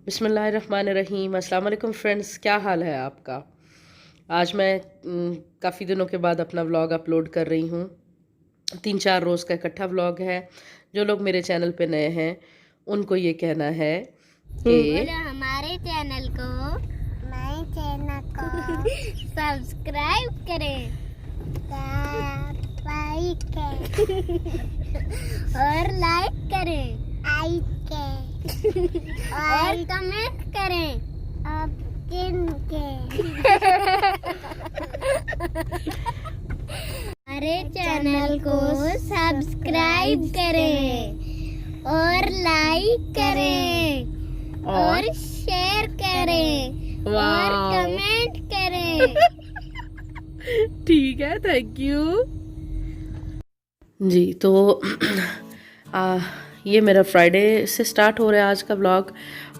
बिस्मिल्लाहिर्रहमानिर्रहीम। अस्सलाम वालेकुम फ्रेंड्स, क्या हाल है आपका। आज मैं काफ़ी दिनों के बाद अपना व्लॉग अपलोड कर रही हूँ। 3-4 रोज़ का इकट्ठा व्लॉग है। जो लोग मेरे चैनल पे नए हैं उनको ये कहना है कि हमारे चैनल को सब्सक्राइब करें और लाइक करें और कमेंट करें हमारे चैनल को सब्सक्राइब करें और लाइक करें और शेयर करें और कमेंट करें। ठीक है, थैंक यू जी। तो ये मेरा फ्राइडे से स्टार्ट हो रहा है आज का व्लॉग,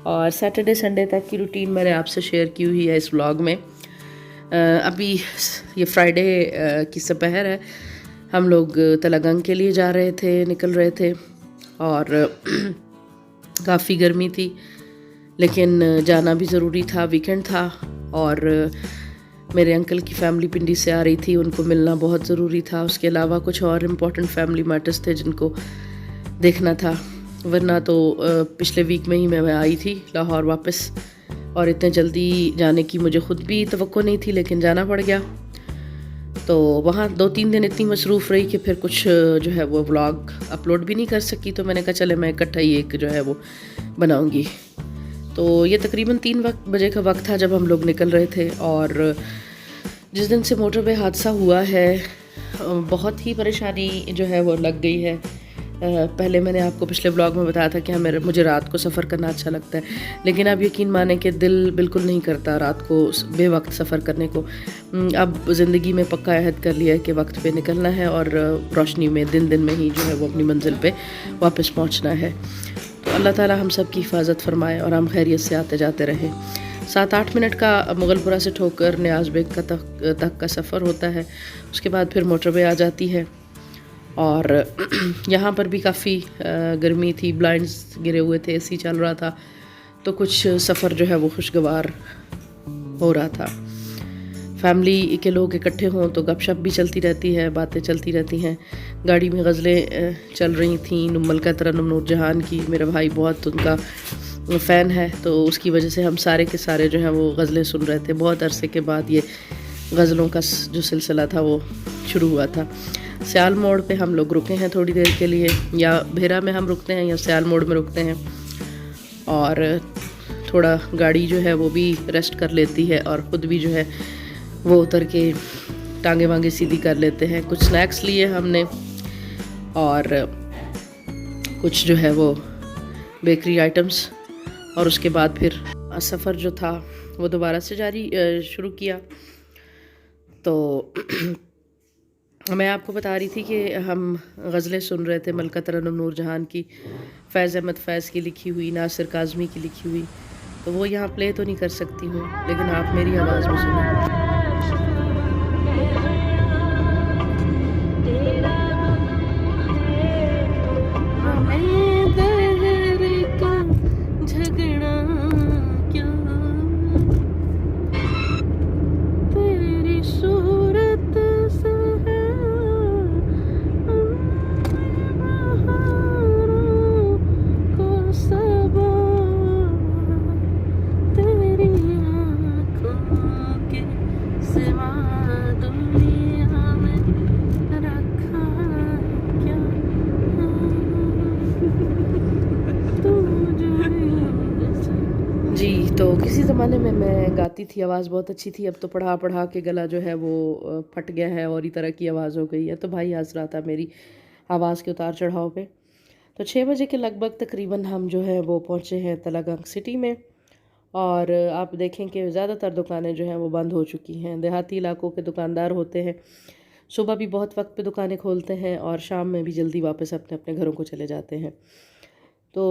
और सैटरडे संडे तक की रूटीन मैंने आपसे शेयर की हुई है इस व्लॉग में। अभी ये फ्राइडे की दोपहर है। हम लोग तलागंग के लिए जा रहे थे, निकल रहे थे, और काफ़ी गर्मी थी लेकिन जाना भी ज़रूरी था। वीकेंड था और मेरे अंकल की फैमिली पिंडी से आ रही थी, उनको मिलना बहुत ज़रूरी था। उसके अलावा कुछ और इम्पोर्टेंट फैमिली मैटर्स थे जिनको देखना था, वरना तो पिछले वीक में ही मैं आई थी लाहौर वापस, और इतने जल्दी जाने की मुझे ख़ुद भी तवक्को नहीं थी, लेकिन जाना पड़ गया। तो वहाँ 2-3 दिन इतनी मसरूफ़ रही कि फिर कुछ जो है वो व्लॉग अपलोड भी नहीं कर सकी। तो मैंने कहा चले मैं इकट्ठा ही एक जो है वो बनाऊँगी। तो ये तकरीबन 3 बजे का वक्त था जब हम लोग निकल रहे थे, और जिस दिन से मोटरवे हादसा हुआ है बहुत ही परेशानी जो है वो लग गई है। पहले मैंने आपको पिछले ब्लॉग में बताया था कि मुझे रात को सफ़र करना अच्छा लगता है, लेकिन अब यकीन माने कि दिल बिल्कुल नहीं करता रात को बेवक्त सफ़र करने को। अब ज़िंदगी में पक्का अहद कर लिया है कि वक्त पे निकलना है और रोशनी में दिन में ही जो है वो अपनी मंजिल पे वापस पहुंचना है। तो अल्लाह ताला हम सब की हिफाजत फरमाए और हम खैरियत से आते जाते रहें। 7-8 मिनट का मुगलपुरा से ठोकर न्याज बेग का तक का सफ़र होता है। उसके बाद फिर मोटरवे आ जाती है, और यहाँ पर भी काफ़ी गर्मी थी, ब्लाइंड्स गिरे हुए थे, एसी चल रहा था, तो कुछ सफ़र जो है वो खुशगवार हो रहा था। फैमिली के लोग इकट्ठे हों तो गपशप भी चलती रहती है, बातें चलती रहती हैं। गाड़ी में गज़लें चल रही थीं नुम्मल का तरन्नुम नूरजहान की। मेरा भाई बहुत उनका फ़ैन है, तो उसकी वजह से हम सारे के सारे जो हैं वो गज़लें सुन रहे थे। बहुत अरसे के बाद ये गज़लों का जो सिलसिला था वो शुरू हुआ था। स्याल मोड़ पे हम लोग रुके हैं थोड़ी देर के लिए, या भेरा में हम रुकते हैं या स्याल मोड़ में रुकते हैं, और थोड़ा गाड़ी जो है वो भी रेस्ट कर लेती है, और ख़ुद भी जो है वो उतर के टांगे वांगे सीधी कर लेते हैं। कुछ स्नैक्स लिए हमने, और कुछ जो है वो बेकरी आइटम्स, और उसके बाद फिर सफ़र जो था वो दोबारा से शुरू किया। तो मैं आपको बता रही थी कि हम गज़लें सुन रहे थे मलका तरन्नुम नूरजहान की, फ़ैज़ अहमद फ़ैज़ की लिखी हुई, नासिर काज़मी की लिखी हुई। तो वो यहाँ प्ले तो नहीं कर सकती हूँ, लेकिन आप मेरी आवाज़ में सुनें। जी, तो किसी ज़माने में मैं गाती थी, आवाज़ बहुत अच्छी थी। अब तो पढ़ा के गला जो है वो फट गया है और ही तरह की आवाज़ हो गई है। तो भाई हंस रहा था मेरी आवाज़ के उतार चढ़ाव पे। तो 6 बजे के लगभग तकरीबन हम जो है वो पहुँचे हैं तलागंग सिटी में, और आप देखें कि ज़्यादातर दुकानें जो हैं वो बंद हो चुकी हैं। देहाती इलाकों के दुकानदार होते हैं, सुबह भी बहुत वक्त पे दुकानें खोलते हैं और शाम में भी जल्दी वापस अपने अपने घरों को चले जाते हैं। तो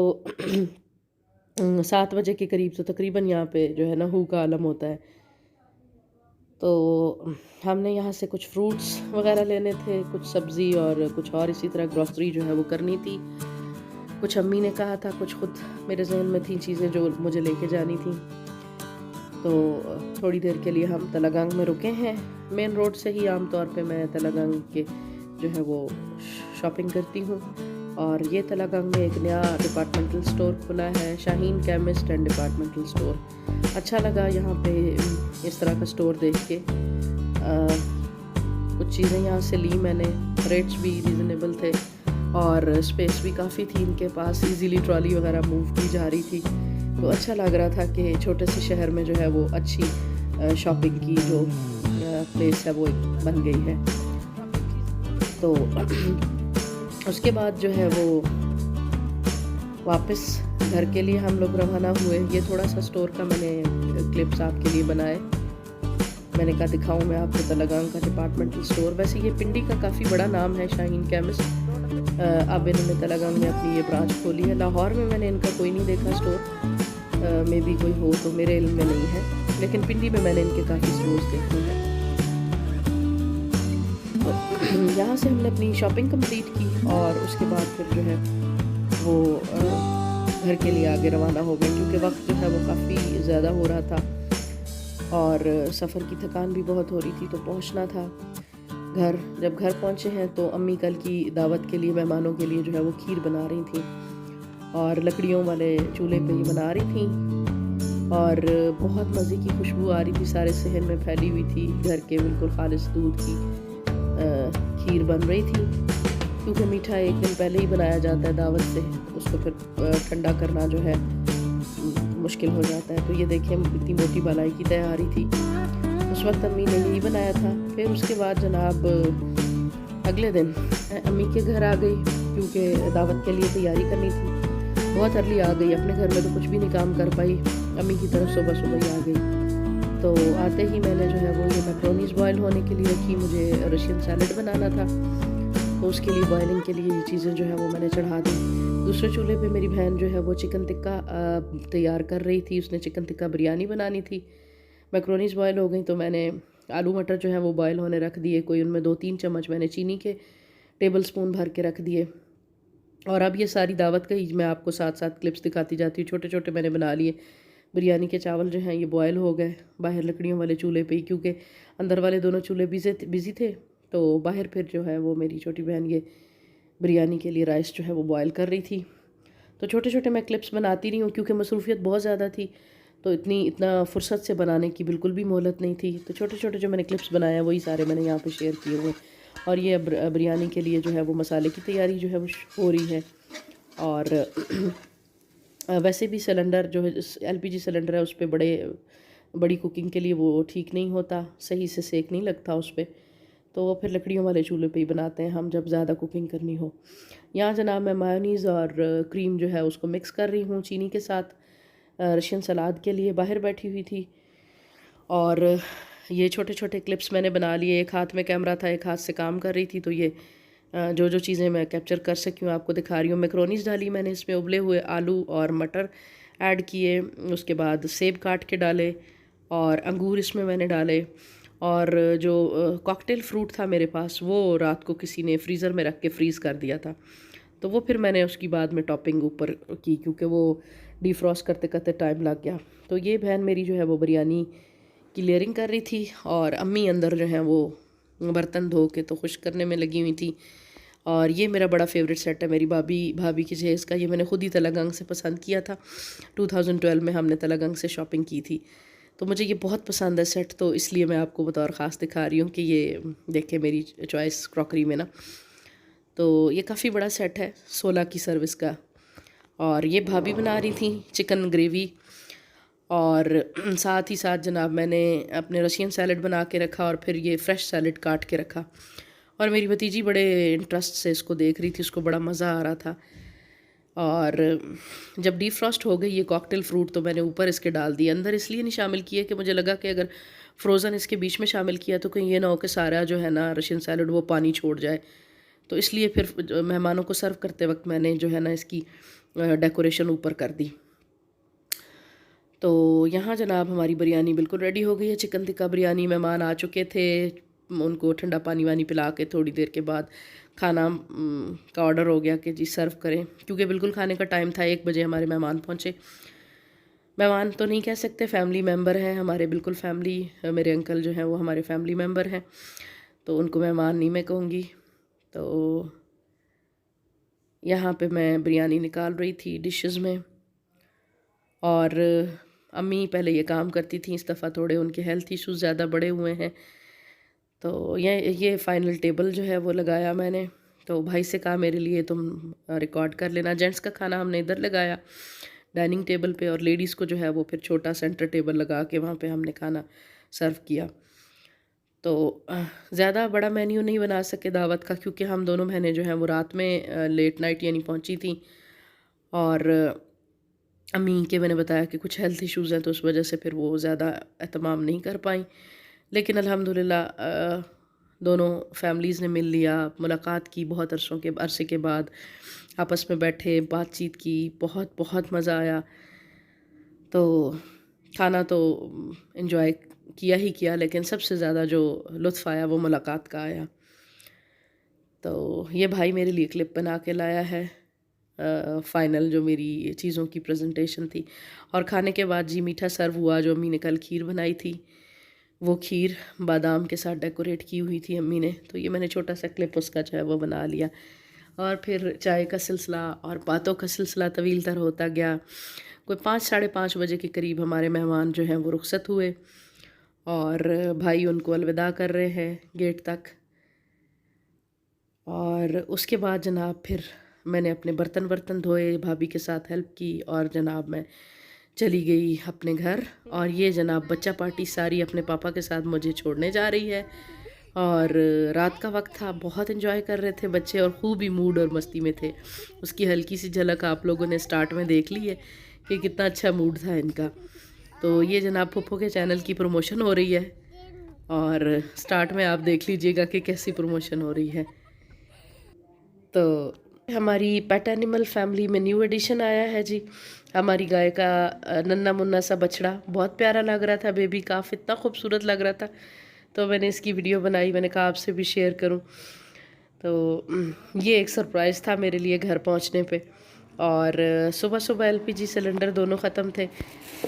7 बजे के करीब तो तकरीबन यहाँ पे जो है ना हू का आलम होता है। तो हमने यहाँ से कुछ फ्रूट्स वगैरह लेने थे, कुछ सब्ज़ी और कुछ और इसी तरह ग्रॉसरी जो है वो करनी थी। कुछ अम्मी ने कहा था, कुछ खुद मेरे जहन में थी चीज़ें जो मुझे लेके जानी थी। तो थोड़ी देर के लिए हम तलागंग में रुके हैं। मेन रोड से ही आमतौर पे मैं तलागंग के जो है वो शॉपिंग करती हूँ। और ये तलागंग में एक नया डिपार्टमेंटल स्टोर खुला है, Shaheen chemist and departmental store. अच्छा लगा यहाँ पे इस तरह का स्टोर देख के। कुछ चीज़ें यहाँ से ली मैंने, रेट्स भी रीज़नेबल थे और स्पेस भी काफ़ी थी इनके पास, इजीली ट्रॉली वगैरह मूव की जा रही थी। तो अच्छा लग रहा था कि छोटे से शहर में जो है वो अच्छी शॉपिंग की जो प्लेस है वो बन गई है। तो उसके बाद जो है वो वापस घर के लिए हम लोग रवाना हुए। ये थोड़ा सा स्टोर का मैंने क्लिप्स आपके लिए बनाए। मैंने कहा दिखाऊं मैं आपको तलागंग का डिपार्टमेंटल स्टोर। वैसे ये पिंडी का काफ़ी बड़ा नाम है, शाहीन केमिस्ट। अब इन्होंने तलागंग में अपनी ये ब्रांच खोली है। लाहौर में मैंने इनका कोई नहीं देखा स्टोर, मे बी कोई हो तो मेरे इल्म में नहीं है, लेकिन पिंडी में मैंने इनके काफ़ी स्टोर्स देखे हैं। तो यहाँ से हमने अपनी शॉपिंग कंप्लीट की और उसके बाद फिर जो है वो घर के लिए आगे रवाना हो गए, क्योंकि वक्त जो है वो काफ़ी ज़्यादा हो रहा था और सफ़र की थकान भी बहुत हो रही थी। तो पहुँचना था घर। जब घर पहुँचे हैं तो अम्मी कल की दावत के लिए मेहमानों के लिए जो है वो खीर बना रही थी और लकड़ियों वाले चूल्हे पे ही बना रही थी और बहुत मज़े की खुशबू आ रही थी, सारे सहन में फैली हुई थी। घर के बिल्कुल खालिस दूध की खीर बन रही थी, क्योंकि मीठा एक दिन पहले ही बनाया जाता है दावत से, उसको फिर ठंडा करना जो है मुश्किल हो जाता है। तो ये देखिए इतनी मोटी मलाई की तैयारी थी। उस वक्त अम्मी ने यही बनाया था। फिर उसके बाद जनाब अगले दिन अम्मी के घर आ गई, क्योंकि दावत के लिए तैयारी करनी थी। बहुत अर्ली आ गई, अपने घर में तो कुछ भी नहीं काम कर पाई, अम्मी की तरफ सुबह सुबह ही आ गई। तो आते ही मैंने जो है वो ये मैक्रोनीज बॉयल होने के लिए रखी। मुझे रशियन सैलड बनाना था, तो उसके लिए बॉयलिंग के लिए ये चीज़ें जो है वो मैंने चढ़ा दी। दूसरे चूल्हे पे मेरी बहन जो है वो चिकन टिक्का तैयार कर रही थी। उसने चिकन टिक्का बिरयानी बनानी थी। मैक्रोनीज बॉयल हो गई तो मैंने आलू मटर जो है वो बॉयल होने रख दिए। कोई उनमें 2-3 चम्मच मैंने चीनी के टेबल स्पून भर के रख दिए। और अब ये सारी दावत का ही मैं आपको साथ साथ क्लिप्स दिखाती जाती हूँ। छोटे छोटे मैंने बना लिए। बिरयानी के चावल जो हैं ये बॉयल हो गए बाहर लकड़ियों वाले चूल्हे पे ही, क्योंकि अंदर वाले दोनों चूल्हे बिज़ी थे। तो बाहर फिर जो है वो मेरी छोटी बहन ये बिरयानी के लिए राइस जो है वो बॉयल कर रही थी। तो छोटे छोटे मैं क्लिप्स बनाती रही हूँ, क्योंकि मसरूफियत बहुत ज़्यादा थी, तो इतना फुर्सत से बनाने की बिल्कुल भी मोहलत नहीं थी। तो छोटे छोटे जो मैंने क्लिप्स बनाए वही सारे मैंने यहाँ पे शेयर किए हुए। और ये बिरयानी के लिए जो है वो मसाले की तैयारी जो है वो हो रही है। और वैसे भी सिलेंडर जो है LPG सिलेंडर है उस पर बड़ी कुकिंग के लिए वो ठीक नहीं होता, सही से सेक नहीं लगता उस पर। तो वो फिर लकड़ियों वाले चूल्हे पे ही बनाते हैं हम जब ज़्यादा कुकिंग करनी हो। यहाँ जनाब मैं मायोनीज़ और क्रीम जो है उसको मिक्स कर रही हूँ चीनी के साथ रशियन सलाद के लिए। बाहर बैठी हुई थी और ये छोटे छोटे क्लिप्स मैंने बना लिए। एक हाथ में कैमरा था, एक हाथ से काम कर रही थी, तो ये जो चीज़ें मैं कैप्चर कर सकी हूँ आपको दिखा रही हूँ। मैक्रोनीज़ डाली मैंने, इसमें उबले हुए आलू और मटर ऐड किए। उसके बाद सेब काट के डाले और अंगूर इसमें मैंने डाले। और जो कॉकटेल फ्रूट था मेरे पास वो रात को किसी ने फ्रीज़र में रख के फ्रीज़ कर दिया था, तो वो फिर मैंने उसकी बाद में टॉपिंग ऊपर की, क्योंकि वो डिफ्रॉस्ट करते करते टाइम लग गया। तो ये बहन मेरी जो है वो बिरयानी की लेयरिंग कर रही थी और अम्मी अंदर जो है वो बर्तन धो के तो खुश करने में लगी हुई थी। और ये मेरा बड़ा फेवरेट सेट है मेरी भाभी की जहेज़ का। ये मैंने खुद ही तलागंग से पसंद किया था। 2012 में हमने तलागंग से शॉपिंग की थी, तो मुझे ये बहुत पसंद है सेट, तो इसलिए मैं आपको बतौर ख़ास दिखा रही हूँ कि ये देखें मेरी चॉइस क्रॉकरी में ना। तो ये काफ़ी बड़ा सेट है 16 की सर्विस का। और ये भाभी बना रही थी चिकन ग्रेवी और साथ ही साथ जनाब मैंने अपने रशियन सैलड बना के रखा और फिर ये फ्रेश सैलड काट के रखा। और मेरी भतीजी बड़े इंटरेस्ट से इसको देख रही थी, उसको बड़ा मज़ा आ रहा था। और जब डीफ्रॉस्ट हो गई ये कॉकटेल फ्रूट तो मैंने ऊपर इसके डाल दिए। अंदर इसलिए नहीं शामिल किए कि मुझे लगा कि अगर फ्रोज़न इसके बीच में शामिल किया तो कहीं ये ना हो कि सारा जो है ना रशियन सैलड वो पानी छोड़ जाए। तो इसलिए फिर मेहमानों को सर्व करते वक्त मैंने जो है ना इसकी डेकोरेशन ऊपर कर दी। तो यहाँ जनाब हमारी बिरयानी बिल्कुल रेडी हो गई है, चिकन टिक्का बिरयानी। मेहमान आ चुके थे, उनको ठंडा पानी वानी पिला के थोड़ी देर के बाद खाना का ऑर्डर हो गया कि जी सर्व करें, क्योंकि बिल्कुल खाने का टाइम था। 1 बजे हमारे मेहमान पहुँचे। मेहमान तो नहीं कह सकते, फैमिली मेम्बर हैं हमारे, बिल्कुल फैमिली। मेरे अंकल जो हैं वो हमारे फैमिली मेम्बर हैं, तो उनको मेहमान नहीं मैं कहूँगी। तो यहाँ पे मैं बिरयानी निकाल रही थी डिशेस में, और अम्मी पहले ये काम करती थी, इस दफ़ा थोड़े उनके हेल्थ इश्यूज़ ज़्यादा बड़े हुए हैं, तो ये फ़ाइनल टेबल जो है वो लगाया मैंने। तो भाई से कहा मेरे लिए तुम रिकॉर्ड कर लेना। जेंट्स का खाना हमने इधर लगाया डाइनिंग टेबल पे, और लेडीज़ को जो है वो फिर छोटा सेंटर टेबल लगा के वहाँ पे हमने खाना सर्व किया। तो ज़्यादा बड़ा मेन्यू नहीं बना सके दावत का, क्योंकि हम दोनों बहनें जो हैं वो रात में लेट नाइट यानी पहुँची थी, और अम्मी के मैंने बताया कि कुछ हेल्थ इश्यूज़ हैं, तो उस वजह से फिर वो ज़्यादा एहतमाम नहीं कर पाई। लेकिन अल्हम्दुलिल्लाह दोनों फैमिलीज़ ने मिल लिया, मुलाकात की बहुत अरसे के बाद, आपस में बैठे बातचीत की, बहुत बहुत मज़ा आया। तो खाना तो एंजॉय किया ही किया, लेकिन सबसे ज़्यादा जो लुत्फ़ आया वो मुलाकात का आया। तो ये भाई मेरे लिए क्लिप बना के लाया है, फ़ाइनल जो मेरी चीज़ों की प्रेजेंटेशन थी। और खाने के बाद जी मीठा सर्व हुआ, जो अम्मी ने कल खीर बनाई थी, वो खीर बादाम के साथ डेकोरेट की हुई थी अम्मी ने, तो ये मैंने छोटा सा क्लिप उसका जो है वो बना लिया। और फिर चाय का सिलसिला और बातों का सिलसिला तवील तर होता गया। कोई 5 साढ़े 5 बजे के करीब हमारे मेहमान जो हैं वो रुखसत हुए, और भाई उनको अलविदा कर रहे हैं गेट तक। और उसके बाद जनाब फिर मैंने अपने बर्तन धोए, भाभी के साथ हेल्प की, और जनाब मैं चली गई अपने घर। और ये जनाब बच्चा पार्टी सारी अपने पापा के साथ मुझे छोड़ने जा रही है, और रात का वक्त था, बहुत एंजॉय कर रहे थे बच्चे, और खूब ही मूड और मस्ती में थे। उसकी हल्की सी झलक आप लोगों ने स्टार्ट में देख ली है कि कितना अच्छा मूड था इनका। तो ये जनाब फुप्पो के चैनल की प्रमोशन हो रही है, और स्टार्ट में आप देख लीजिएगा कि कैसी प्रमोशन हो रही है। तो हमारी पेट एनिमल फैमिली में न्यू एडिशन आया है जी, हमारी गाय का नन्ना मुन्ना सा बछड़ा, बहुत प्यारा लग रहा था, बेबी काफ इतना खूबसूरत लग रहा था, तो मैंने इसकी वीडियो बनाई, मैंने कहा आपसे भी शेयर करूं। तो ये एक सरप्राइज़ था मेरे लिए घर पहुंचने पे। और सुबह सुबह एलपीजी सिलेंडर दोनों ख़त्म थे,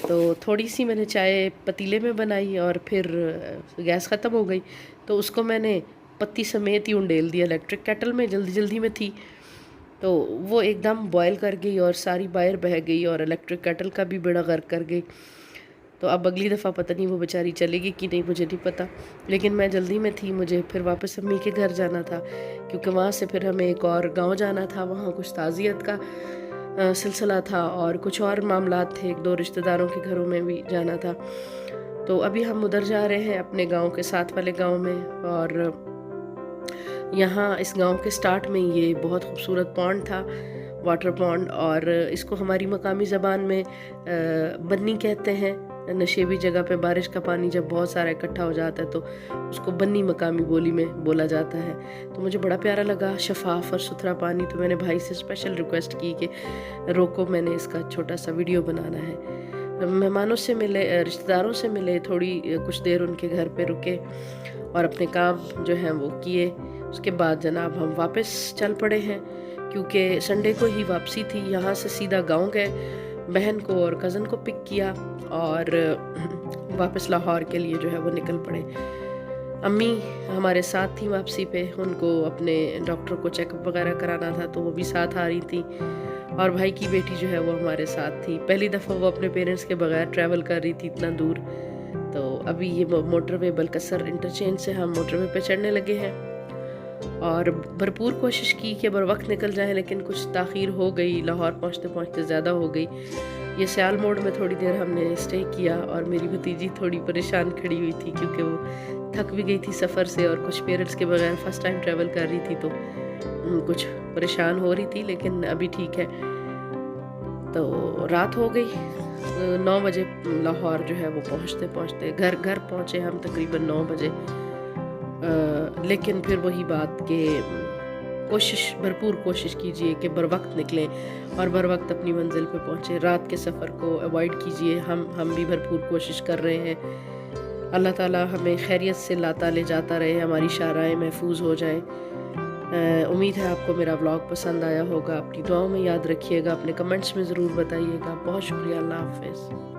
तो थोड़ी सी मैंने चाय पतीले में बनाई, और फिर गैस ख़त्म हो गई, तो उसको मैंने पत्ती समेत ही उंडेल दिया इलेक्ट्रिक केटल में, जल्दी में थी, तो वो एकदम बॉयल कर गई और सारी बाहर बह गई, और इलेक्ट्रिक केटल का भी बेड़ा गर्क कर गई। तो अब अगली दफ़ा पता नहीं वो बेचारी चलेगी कि नहीं, मुझे नहीं पता। लेकिन मैं जल्दी में थी, मुझे फिर वापस अम्मी के घर जाना था, क्योंकि वहाँ से फिर हमें एक और गांव जाना था, वहाँ कुछ ताज़ियत का सिलसिला था, और कुछ और मामलात थे, 1-2 रिश्तेदारों के घरों में भी जाना था। तो अभी हम उधर जा रहे हैं अपने गाँव के साथ वाले गाँव में। और यहाँ इस गांव के स्टार्ट में ये बहुत खूबसूरत पॉन्ड था, वाटर पॉन्ड, और इसको हमारी मकामी ज़बान में बन्नी कहते हैं। नशेबी जगह पे बारिश का पानी जब बहुत सारा इकट्ठा हो जाता है तो उसको बन्नी मकामी बोली में बोला जाता है। तो मुझे बड़ा प्यारा लगा, शफाफ और सुथरा पानी। तो मैंने भाई से स्पेशल रिक्वेस्ट की कि रोको, मैंने इसका छोटा सा वीडियो बनाना है। मेहमानों से मिले, रिश्तेदारों से मिले, थोड़ी कुछ देर उनके घर पे रुके और अपने काम जो हैं वो किए। उसके बाद जनाब हम वापस चल पड़े हैं, क्योंकि संडे को ही वापसी थी। यहाँ से सीधा गांव गए, बहन को और कज़न को पिक किया, और वापस लाहौर के लिए जो है वो निकल पड़े। अम्मी हमारे साथ थी वापसी पे, उनको अपने डॉक्टर को चेकअप वगैरह कराना था, तो वो भी साथ आ रही थी। और भाई की बेटी जो है वो हमारे साथ थी। पहली दफ़ा वो अपने पेरेंट्स के बगैर ट्रैवल कर रही थी इतना दूर। तो अभी ये मोटरवे बलकसर इंटरचेंज से हम मोटरवे पे चढ़ने लगे हैं, और भरपूर कोशिश की कि बर वक्त निकल जाए, लेकिन कुछ ताख़ीर हो गई, लाहौर पहुँचते पहुँचते ज़्यादा हो गई। ये सियाल मोड़ में थोड़ी देर हमने स्टे किया, और मेरी भतीजी थोड़ी परेशान खड़ी हुई थी, क्योंकि वो थक भी गई थी सफ़र से, और कुछ पेरेंट्स के बगैर फ़र्स्ट टाइम ट्रैवल कर रही थी, तो कुछ परेशान हो रही थी, लेकिन अभी ठीक है। तो रात हो गई, 9 बजे लाहौर जो है वो पहुँचते घर पहुँचे हम तकरीबन 9 बजे। लेकिन फिर वही बात कि भरपूर कोशिश कीजिए कि बर वक्त निकलें और बर वक्त अपनी मंजिल पे पहुँचे। रात के सफ़र को अवॉइड कीजिए। हम भी भरपूर कोशिश कर रहे हैं। अल्लाह ताला हमें खैरियत से लाता ले जाता रहे, हमारी शाराएं महफूज हो जाएं। उम्मीद है आपको मेरा व्लॉग पसंद आया होगा। अपनी दुआओं में याद रखिएगा, अपने कमेंट्स में ज़रूर बताइएगा। बहुत शुक्रिया, अल्लाह हाफ़िज़।